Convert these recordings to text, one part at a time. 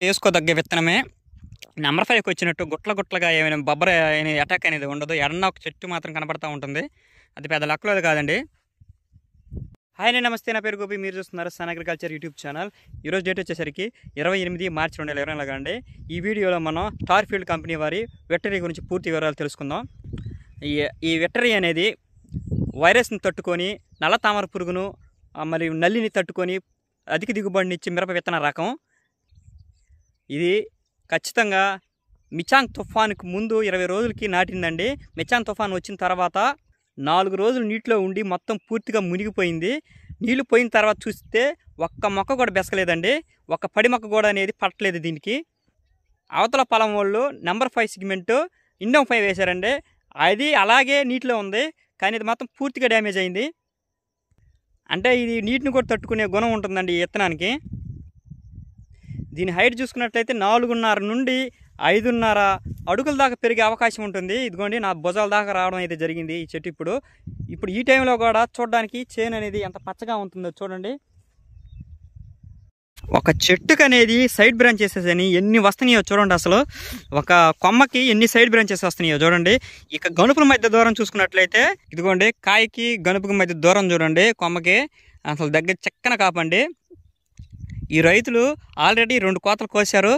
వేసుకోదగ్గ విత్తనమే. నెంబర్ 5కి వచ్చినట్టు గుట్ల గుట్లగా ఏమైనా బొబ్బర అటాక్ అనేది ఉండదు. ఎడన్న ఒక చెట్టు మాత్రం కనబడతా ఉంటుంది. అది పెద్ద లక్కలోది కాదండి. హాయ్ అండి, నమస్తే. నా పేరు గోపి. మీరు చూస్తున్నారు సన్ అగ్రికల్చర్ యూట్యూబ్ ఛానల్. ఈరోజు డేట్ వచ్చేసరికి 28 మార్చి 2020 అండి. ఈ వీడియోలో మనం స్టార్ ఫీల్డ్ కంపెనీ వారి వెటరీ గురించి పూర్తి వివరాలు తెలుసుకుందాం. ఈ వెటరీ అనేది వైరస్ని తట్టుకొని నల్ల తామర పురుగును మరియు నల్లిని తట్టుకొని అధిక దిగుబడినిచ్చి మిరప విత్తన రకం. ఇది ఖచ్చితంగా మిచాంగ్ తుఫానుకు ముందు 20 రోజులకి నాటిందండి. మిచాంగ్ తుఫాన్ వచ్చిన తర్వాత 4 రోజులు నీటిలో ఉండి మొత్తం పూర్తిగా మునిగిపోయింది. నీళ్లు పోయిన తర్వాత చూస్తే ఒక్క మొక్క కూడా బెసకలేదండి. ఒక్క పడి మొక్క కూడా అనేది పట్టలేదు. దీనికి అవతల పొలం వాళ్ళు నెంబర్ 5 సెగ్మెంట్ ఇండమ్ 5 వేశారండి. అది అలాగే నీటిలో ఉంది, కానీ ఇది మొత్తం పూర్తిగా డ్యామేజ్ అయింది. అంటే ఇది నీటిని కూడా తట్టుకునే గుణం ఉంటుందండి ఈ విత్తనానికి. దీని హైట్ చూసుకున్నట్లయితే 4.5 నుండి 5.5 అడుగుల దాకా పెరిగే అవకాశం ఉంటుంది. ఇదిగోండి, నా భుజాల దాకా రావడం అయితే జరిగింది ఈ చెట్టు. ఇప్పుడు ఈ టైంలో కూడా చూడడానికి చేను అనేది ఎంత పచ్చగా ఉంటుందో చూడండి. ఒక చెట్టుకు అనేది సైడ్ బ్రాంచెస్ అని ఎన్ని వస్తున్నాయో చూడండి. అసలు ఒక కొమ్మకి ఎన్ని సైడ్ బ్రాంచెస్ వస్తున్నాయో చూడండి. ఇక గనుపుల మధ్య దూరం చూసుకున్నట్లయితే ఇదిగోండి, కాయకి గనుపుకి మధ్య దూరం చూడండి. కొమ్మకి అసలు దగ్గర చెక్కన కాపండి. ఈ రైతులు ఆల్రెడీ 2 కోతలు కోసారు.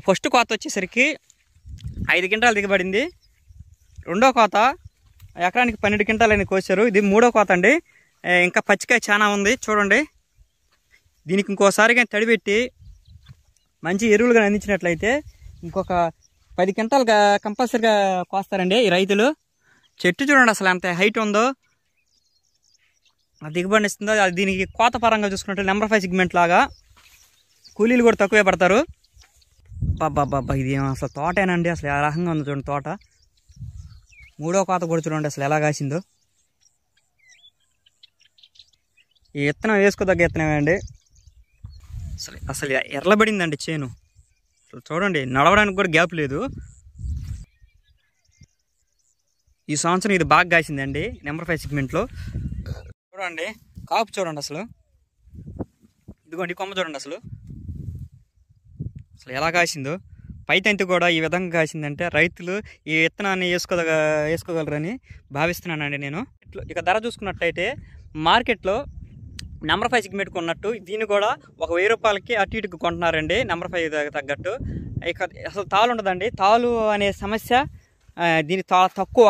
ఫస్ట్ కోత వచ్చేసరికి 5 క్వింటాలు దిగబడింది. రెండో కోత ఎకరానికి 12 క్వింటాలని కోసారు. ఇది 3వ కోత అండి. ఇంకా పచ్చికాయ చాలా ఉంది చూడండి. దీనికి ఇంకోసారిగా తడిపెట్టి మంచి ఎరువులుగా అందించినట్లయితే ఇంకొక 10 క్వింటాలుగా కంపల్సరీగా కోస్తారండి ఈ రైతులు. చెట్టు చూడండి అసలు ఎంత హైట్ ఉందో, దిగుబడి ఇస్తుందో. అది దీనికి కోత పరంగా చూసుకున్నట్టు నెంబర్ 5 సెగ్మెంట్ లాగా కూలీలు కూడా తక్కువే పడతారు. బాబా ఇది అసలు తోటేనండి. అసలు ఆ రకంగా ఉంది చూడండి తోట. 3వ కోత కూడా చూడండి అసలు ఎలా కాసిందో. ఈ విత్తనం వేసుకోదగ్గ విత్తనమే అండి. అసలు ఎర్రబడిందండి చేను. అసలు చూడండి, నడవడానికి కూడా గ్యాప్ లేదు. ఈ సంవత్సరం ఇది బాగా కాసిందండి నెంబర్ 5 సెగ్మెంట్లో. చూడండి కాపు చూడండి అసలు. ఇదిగోండి కొమ్మ చూడండి అసలు ఎలా కాసిందో. పైతంతి కూడా ఈ విధంగా కాసిందంటే రైతులు ఈ విత్తనాన్ని వేసుకోగలరని భావిస్తున్నానండి నేను. ఇక ధర చూసుకున్నట్లయితే మార్కెట్లో నెంబర్ 5 సెగ్మెంట్కి ఉన్నట్టు దీన్ని కూడా ఒక 1000 రూపాయలకి అటు ఇటుకు కొంటున్నారండి నెంబర్ 5 తగ్గట్టు. ఇక అసలు తాలు ఉండదండి. తాలు అనే సమస్య దీని తక్కువ.